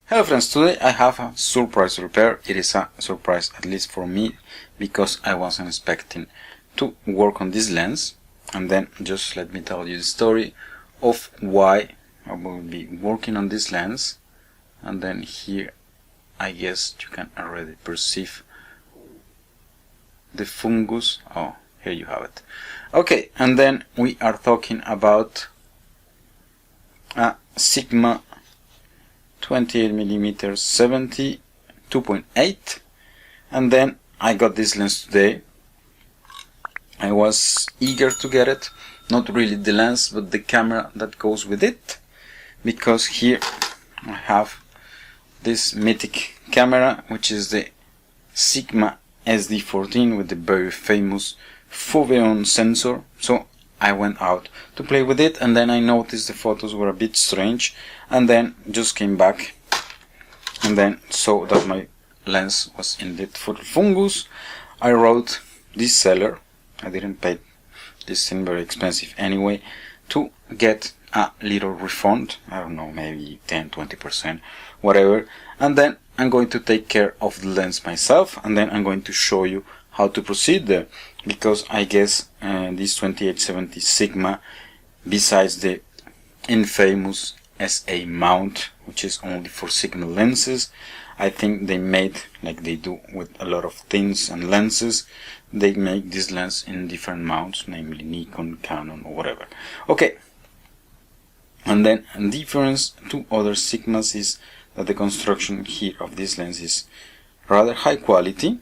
Hello friends, today I have a surprise repair. It is a surprise, at least for me, because I wasn't expecting to work on this lens. And then just let me tell you the story of why I will be working on this lens. And then here I guess you can already perceive the fungus. Oh, here you have it. Okay, and then we are talking about a Sigma 28mm 72.8, and then I got this lens today. I was eager to get it, not really the lens but the camera that goes with it, because here I have this mythic camera, which is the Sigma SD14 with the very famous foveon sensor. So I went out to play with it, and then I noticed the photos were a bit strange, and then just came back and then saw that my lens was indeed full of fungus. I wrote this seller, I didn't pay this thing very expensive anyway, to get a little refund, I don't know, maybe 10-20%, whatever, and then I'm going to take care of the lens myself, and then I'm going to show you how to proceed there, because I guess this 2870 Sigma, besides the infamous SA mount, which is only for Sigma lenses, I think they made, like they do with a lot of things and lenses, they make this lens in different mounts, namely Nikon, Canon, or whatever. Okay, and then a difference to other Sigmas is that the construction here of this lens is rather high quality.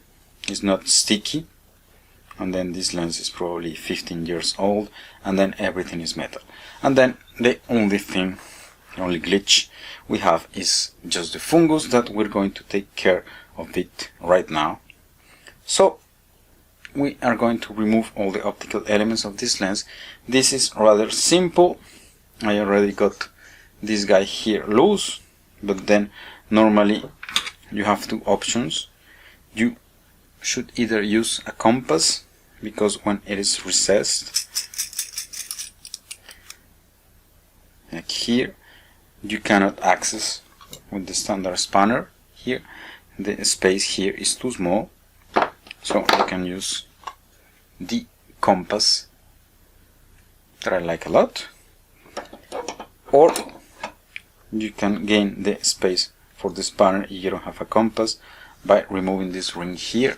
It's not sticky, and then this lens is probably 15 years old, and then everything is metal. And then the only glitch we have is just the fungus, that we're going to take care of it right now. So we are going to remove all the optical elements of this lens. This is rather simple. I already got this guy here loose, but then normally you have two options. You should either use a compass, because when it is recessed, like here, you cannot access with the standard spanner. Here the space here is too small, so you can use the compass that I like a lot, or you can gain the space for the spanner if you don't have a compass by removing this ring here.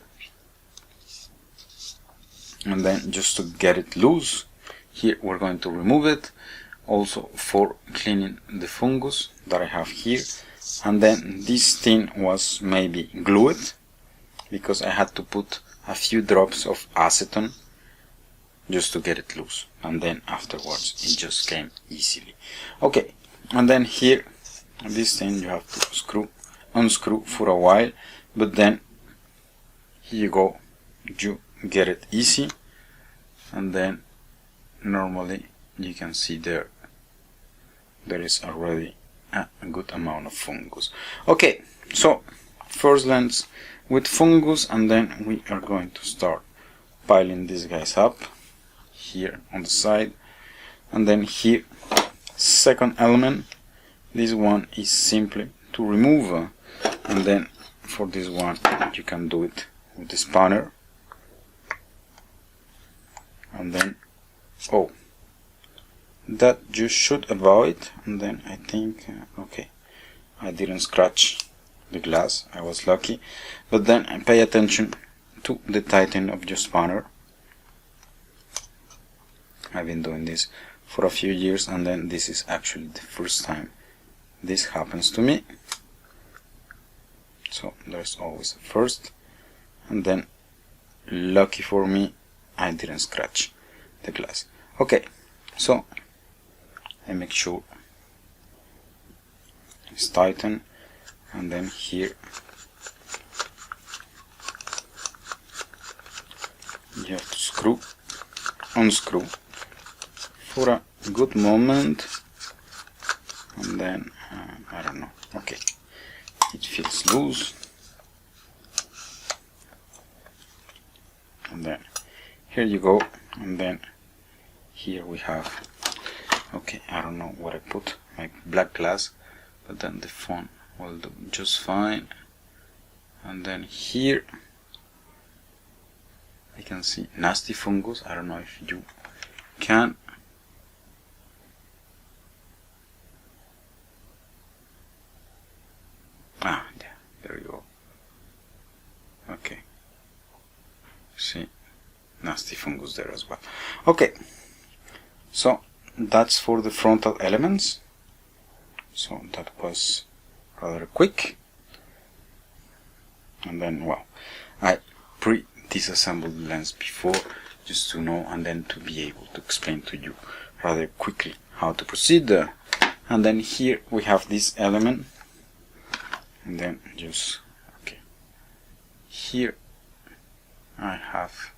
And then just to get it loose, here we're going to remove it, also for cleaning the fungus that I have here. And then this thing was maybe glued, because I had to put a few drops of acetone just to get it loose, and then afterwards it just came easily. Okay, and then here this thing you have to unscrew for a while, but then here you go, you get it easy, and then normally you can see there is already a good amount of fungus. Okay, so first lens with fungus, and then we are going to start piling these guys up here on the side, and then here second element. This one is simply to remove, and then for this one you can do it with the spanner, and then that you should avoid. And then I think okay, I didn't scratch the glass, I was lucky, but then pay attention to the tightening of your spanner. I've been doing this for a few years, and then this is actually the first time this happens to me, so there's always a first. And then lucky for me, I didn't scratch the glass. Okay, so I make sure it's tightened, and then here you have to unscrew for a good moment, and then I don't know, okay, it feels loose, and then here you go, and then here we have, okay, I don't know what I put, my black glass, but then the phone will do just fine. And then here I can see nasty fungus. I don't know if you can. Ah, yeah, there you go. Okay. See, nasty fungus there as well. Okay, so that's for the frontal elements. So that was rather quick. And then, well, I disassembled the lens before, just to know and then to be able to explain to you rather quickly how to proceed there. And then here we have this element, and then just okay, here I have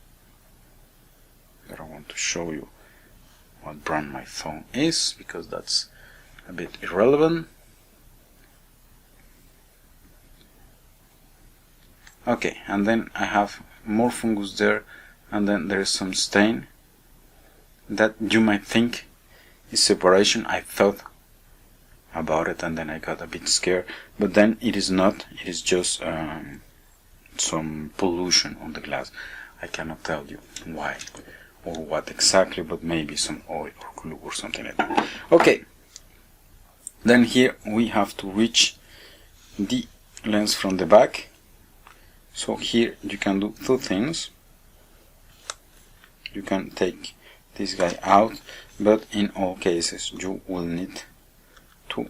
that I want to show you what brand my phone is, because that's a bit irrelevant. Okay, and then I have more fungus there, and then there is some stain that you might think is separation. I thought about it and then I got a bit scared, but then it is not. It is just some pollution on the glass. I cannot tell you why or what exactly, but maybe some oil or glue or something like that. Okay, then here we have to reach the lens from the back. So here you can do two things. You can take this guy out, but in all cases you will need to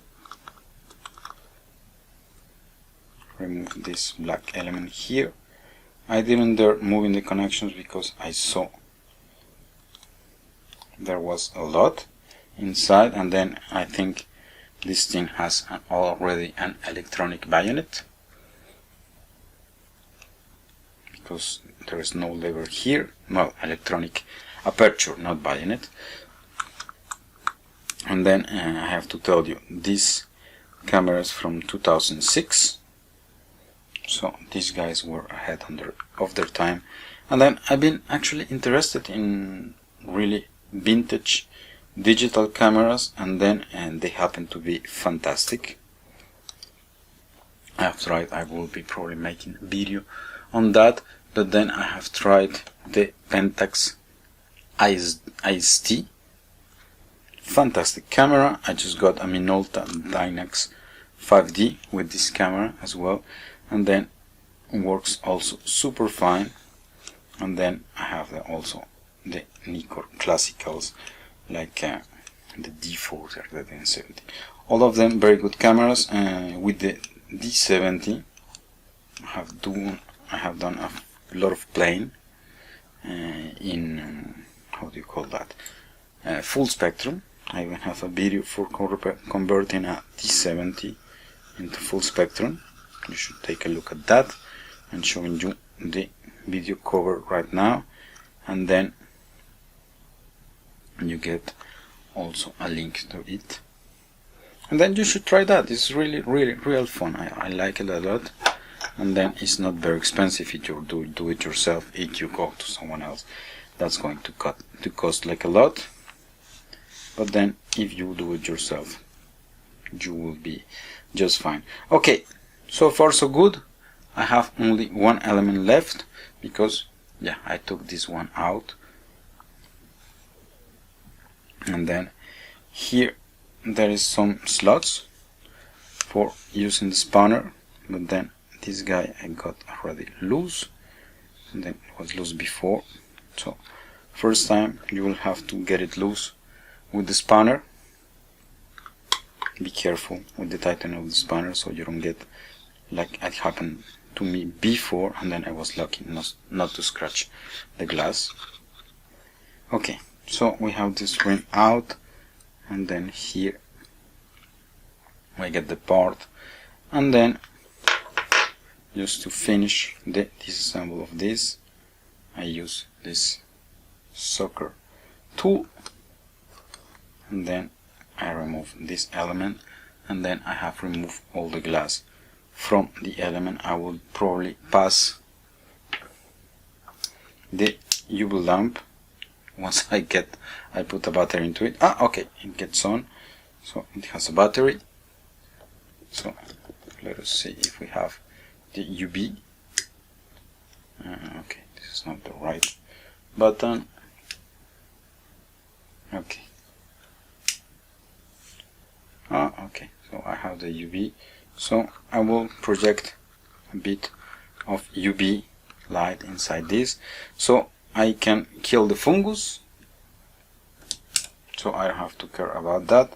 remove this black element here. I didn't dare moving the connections because I saw there was a lot inside, and then I think this thing has already an electronic bayonet, because there is no lever here. No, electronic aperture, not bayonet. And then I have to tell you, this camera is from 2006, so these guys were ahead of their time. And then I've been actually interested in really vintage digital cameras, and they happen to be fantastic. I have tried, I will be probably making a video on that, but then I have tried the Pentax Ice-T. Fantastic camera. I just got a Minolta Dynax 5D with this camera as well, and then it works also super fine. And then I have also the Nikkor classicals, like the D40 or the D70. All of them very good cameras. With the D70 I have done a lot of playing in how do you call that, full spectrum. I even have a video for converting a D70 into full spectrum. You should take a look at that. I'm showing you the video cover right now, and then you get also a link to it, and then you should try that. It's really real fun. I like it a lot. And then it's not very expensive if you do it yourself. If you go to someone else, that's going to cost like a lot. But then if you do it yourself, you will be just fine. Okay, so far so good. I have only one element left, because yeah, I took this one out. And then here there is some slots for using the spanner, but then this guy I got already loose, and then it was loose before. So first time you will have to get it loose with the spanner. Be careful with the tightening of the spanner so you don't get like it happened to me before, and then I was lucky not to scratch the glass. Okay, so we have this ring out, and then here we get the part, and then just to finish the disassemble of this, I use this sucker tool, and then I remove this element, and then I have removed all the glass from the element. I will probably pass the UV lamp once I put a battery into it. Okay, it gets on, so it has a battery. So let us see if we have the UV. Okay, this is not the right button. Okay. Okay, so I have the UV. So I will project a bit of UV light inside this, so I can kill the fungus. So I don't have to care about that.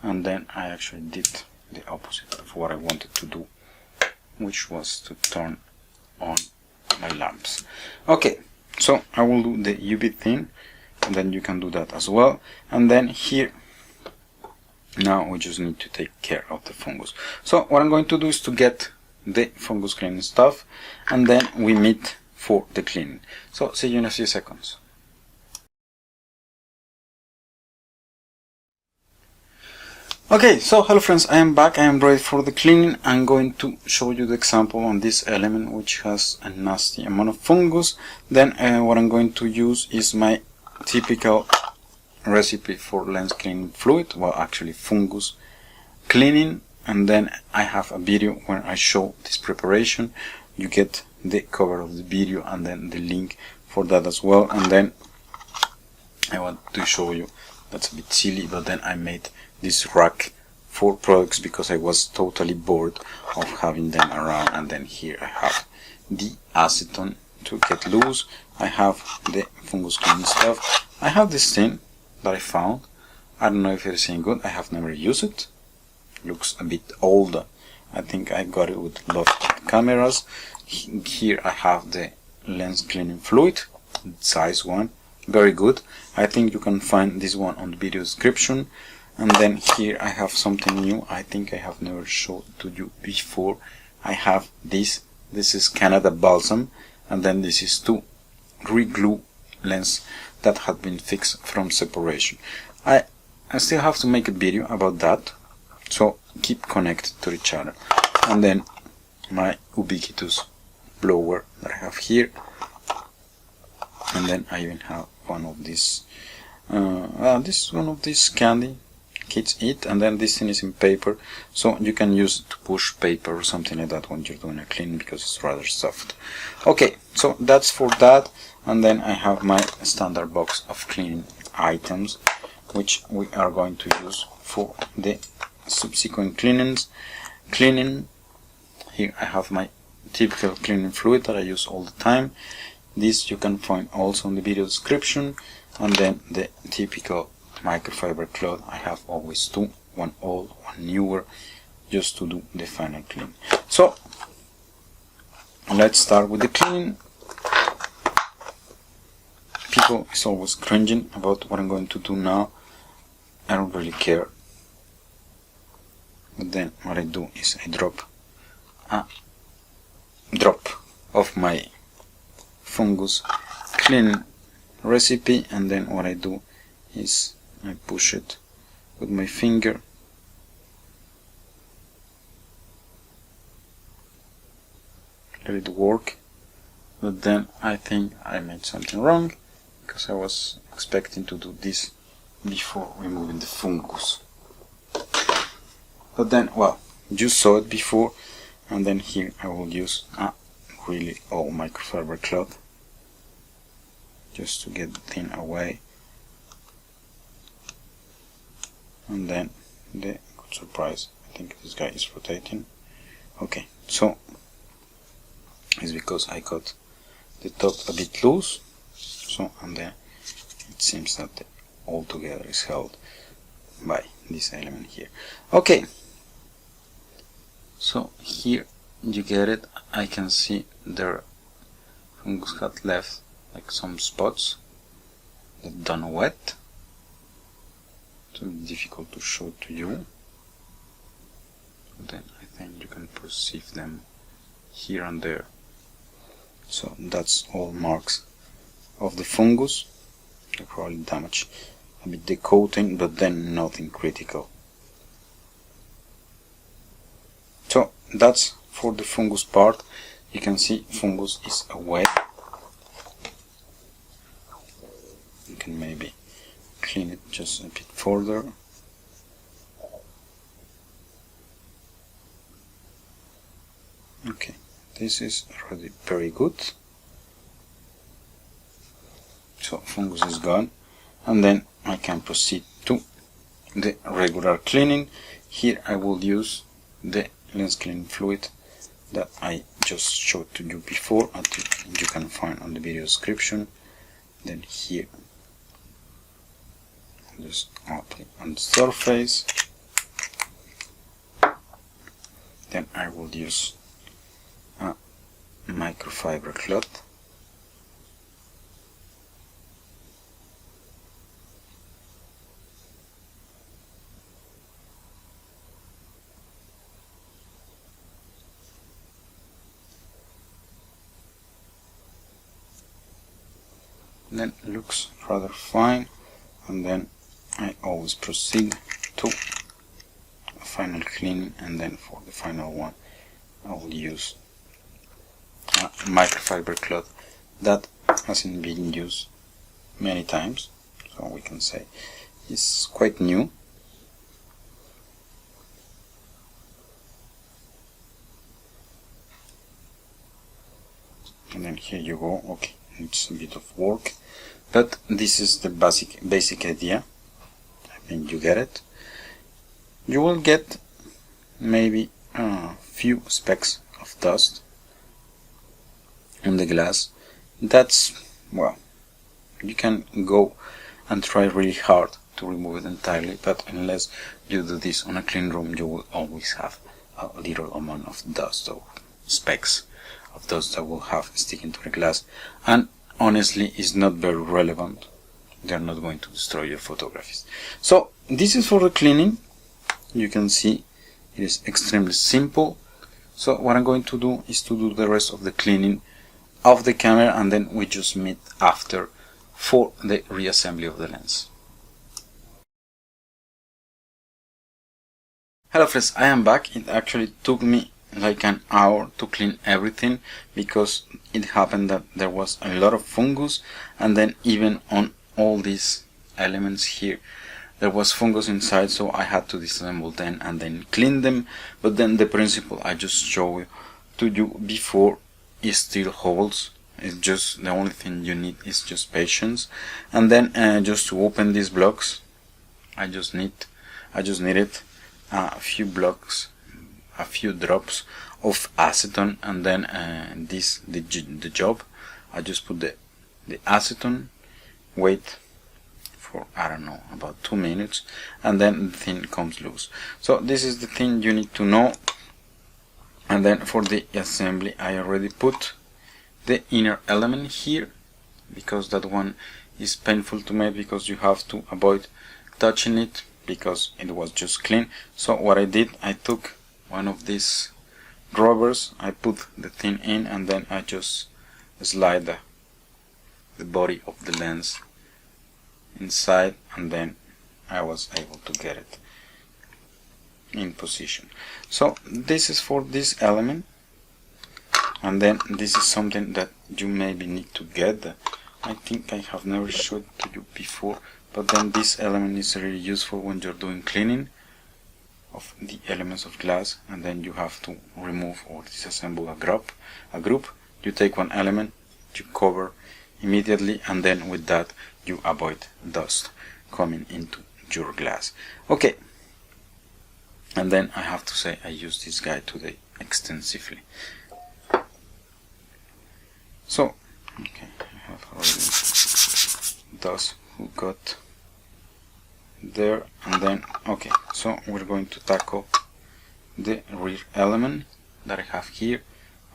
And then I actually did the opposite of what I wanted to do, which was to turn on my lamps. Okay, so I will do the UV thing, and then you can do that as well. And then here, now we just need to take care of the fungus. So what I'm going to do is to get the fungus cleaning stuff, and then we meet for the cleaning. So see you in a few seconds. Okay, so hello friends, I am back. I am ready for the cleaning. I'm going to show you the example on this element which has a nasty amount of fungus. Then what I'm going to use is my typical recipe for lens cleaning fluid, well actually fungus cleaning, and then I have a video where I show this preparation. You get the cover of the video and then the link for that as well. And then I want to show you, that's a bit silly, but then I made this rack for products because I was totally bored of having them around. And then here I have the acetone to get loose, I have the fungus cleaning stuff, I have this thing that I found. I don't know if it is any good, I have never used it, looks a bit old. I think I got it with Loft cameras. Here I have the lens cleaning fluid, size 1, very good. I think you can find this one on the video description. And then here I have something new, I think I have never showed to you before. I have this is Canada Balsam, and then this is to re-glue lens that had been fixed from separation. I still have to make a video about that, so keep connected to the channel. And then my ubiquitous blower that I have here, and then I even have one of these this is one of these candy kids eat, and then this thing is in paper, so you can use it to push paper or something like that when you're doing a clean because it's rather soft. Okay, so that's for that. And then I have my standard box of cleaning items which we are going to use for the subsequent cleanings. Here I have my typical cleaning fluid that I use all the time. This you can find also in the video description. And then the typical microfiber cloth. I have always two, one old, one newer, just to do the final clean. So let's start with the cleaning. People is always cringing about what I'm going to do now. I don't really care. But then what I do is I drop a drop of my fungus cleaning recipe, and then what I do is I push it with my finger. Let it work. But then I think I made something wrong, because I was expecting to do this before removing the fungus. But then, well, you saw it before, and then here I will use a really old microfiber cloth just to get the thing away. And then the good surprise, I think this guy is rotating. Okay, so it's because I got the top a bit loose, so, and then it seems that the all together is held by this element here. Okay, so here you get it. I can see there fungus had left like some spots that done wet, so it's difficult to show to you. Then I think you can perceive them here and there. So that's all marks of the fungus. They probably damage a bit the coating, but then nothing critical. So that's for the fungus part. You can see fungus is away. You can maybe clean it just a bit further. this is already very good. So fungus is gone, and then I can proceed to the regular cleaning. Here I will use the lens cleaning fluid that I just showed to you before, and you can find on the video description. Then here, just apply on the surface. Then I will use a microfiber cloth. Then looks rather fine, and then I always proceed to a final cleaning, and then for the final one I will use a microfiber cloth that hasn't been used many times, so we can say it's quite new. And then here you go. Okay, it's a bit of work, but this is the basic idea. I think you get it. You will get maybe a few specks of dust on the glass. That's, well, you can go and try really hard to remove it entirely, but unless you do this on a clean room, you will always have a little amount of dust or specks of dust that will have sticking to the glass, and honestly is not very relevant. They are not going to destroy your photographies. So this is for the cleaning. You can see it is extremely simple. So what I'm going to do is to do the rest of the cleaning of the camera, and then we just meet after for the reassembly of the lens. Hello friends, I am back. It actually took me like an hour to clean everything, because it happened that there was a lot of fungus, and then even on all these elements here there was fungus inside, so I had to disassemble them and then clean them. But then the principle I just showed to you before is still holds. It's just the only thing you need is just patience. And then just to open these blocks, I just needed a few blocks, a few drops of acetone, and then the job. I just put the acetone, wait for, I don't know, about 2 minutes, and then the thing comes loose. So this is the thing you need to know. And then for the assembly, I already put the inner element here, because that one is painful to make, because you have to avoid touching it because it was just clean. So what I did, I took one of these rubbers, I put the thing in, and then I just slide the body of the lens inside, and then I was able to get it in position. So this is for this element, and then this is something that you maybe need to get. I think I have never showed to you before, but then this element is really useful when you're doing cleaning of the elements of glass, and then you have to remove or disassemble a group. You take one element, you cover immediately, and then with that you avoid dust coming into your glass. Okay, and then I have to say I used this guy today extensively. So okay, I have already dust who got there, and then okay, so we're going to tackle the rear element that I have here.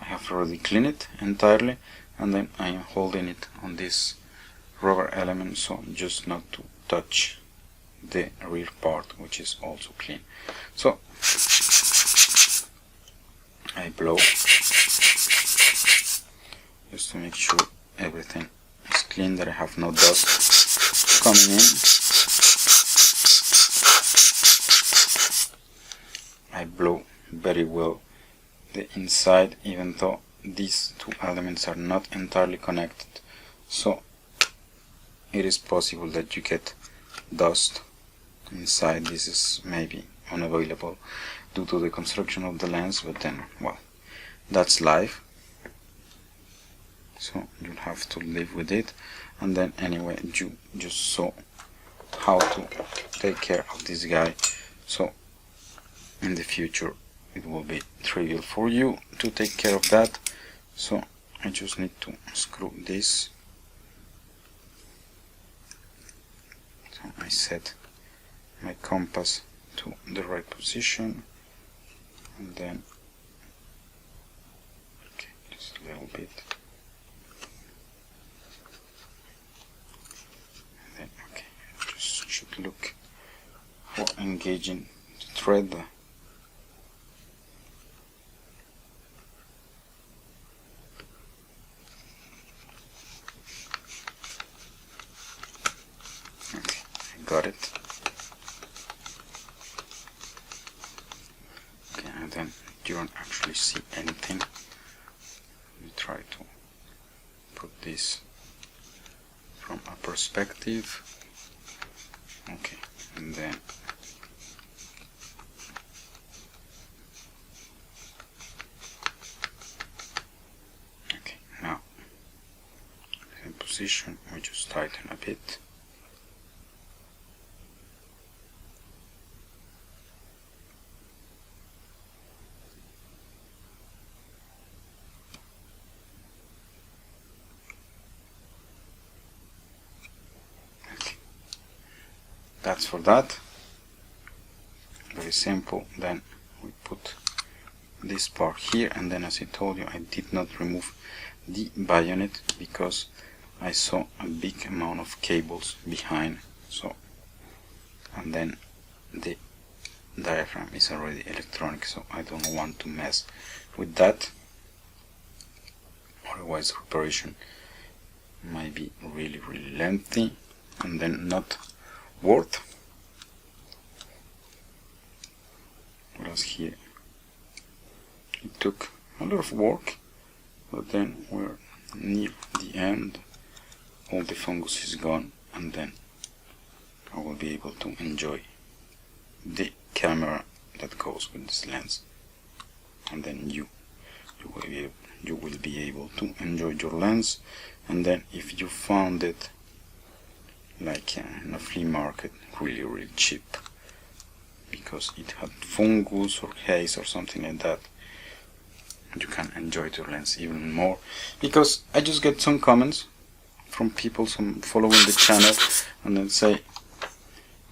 I have already cleaned it entirely, and then I am holding it on this rubber element, so just not to touch the rear part, which is also clean. So I blow just to make sure everything is clean, that I have no dust coming in. I blow very well the inside, even though these two elements are not entirely connected, so it is possible that you get dust inside. This is maybe unavoidable due to the construction of the lens, but then, well, that's life. so you'll have to live with it. And then anyway, you just saw how to take care of this guy, so in the future it will be trivial for you to take care of that. So I just need to screw this. So I set my compass to the right position, and then okay, just a little bit, and then okay, just should look for engaging the thread. Okay, I got it. Okay, and then you don't actually see anything. We try to put this from a perspective. Okay, and then okay, now in position we just tighten a bit. That's for that. Very simple. Then we put this part here, and then as I told you, I did not remove the bayonet because I saw a big amount of cables behind. So, and then the diaphragm is already electronic, so I don't want to mess with that. Otherwise, reparation might be really lengthy and then not worth. Whereas here it took a lot of work, but then we're near the end, all the fungus is gone, and then I will be able to enjoy the camera that goes with this lens, and then you will be able to enjoy your lens. And then if you found it like in a flea market really cheap because it had fungus or haze or something like that, you can enjoy your lens even more. Because I just get some comments from people following the channel, and then say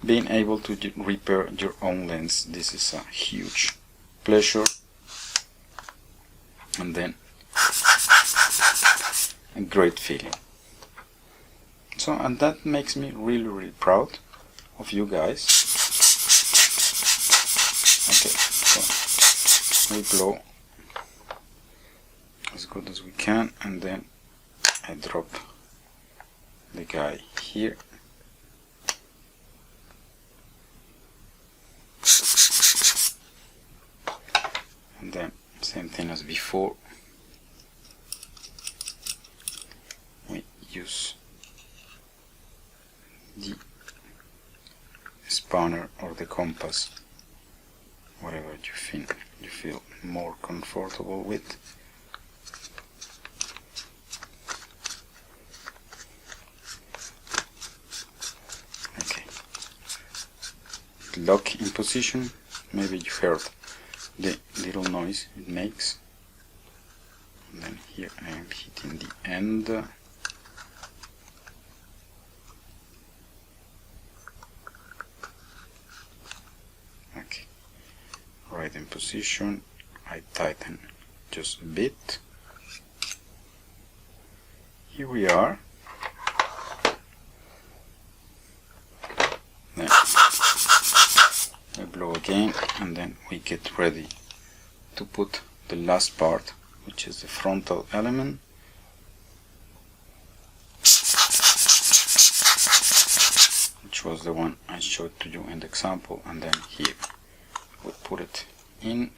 being able to repair your own lens, this is a huge pleasure, and then a great feeling. So, and that makes me really proud of you guys. Okay, so we blow as good as we can, and then I drop the guy here. And then same thing as before, we use the spanner or the compass, whatever you feel more comfortable with. Okay, lock in position. Maybe you heard the little noise it makes. And then here I am hitting the end. Okay, right in position. I tighten just a bit. Here we are. Then I blow again, and then we get ready to put the last part, which is the frontal element. Which was the one I showed to you in the example, and then here we put it in.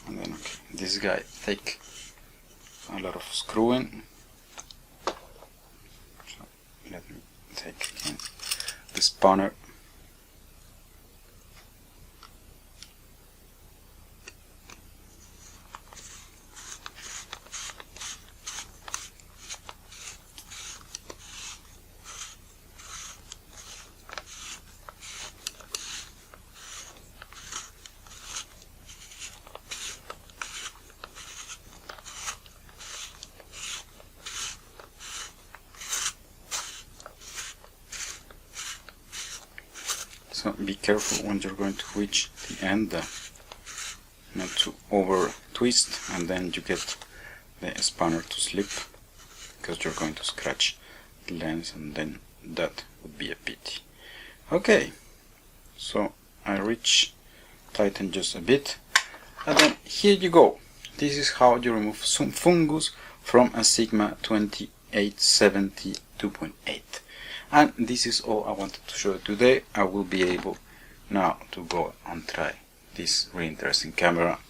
And then okay, this guy take a lot of screwing. So let me take again this spanner. So be careful when you're going to reach the end, not to over twist and then you get the spanner to slip, because you're going to scratch the lens and then that would be a pity. Okay, so I tighten just a bit, and then here you go. This is how you remove some fungus from a Sigma 2870 2.8. And this is all I wanted to show you today. I will be able now to go and try this really interesting camera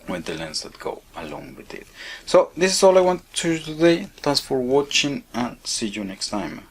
with the lens that go along with it. So this is all I want to show you today. Thanks for watching and see you next time.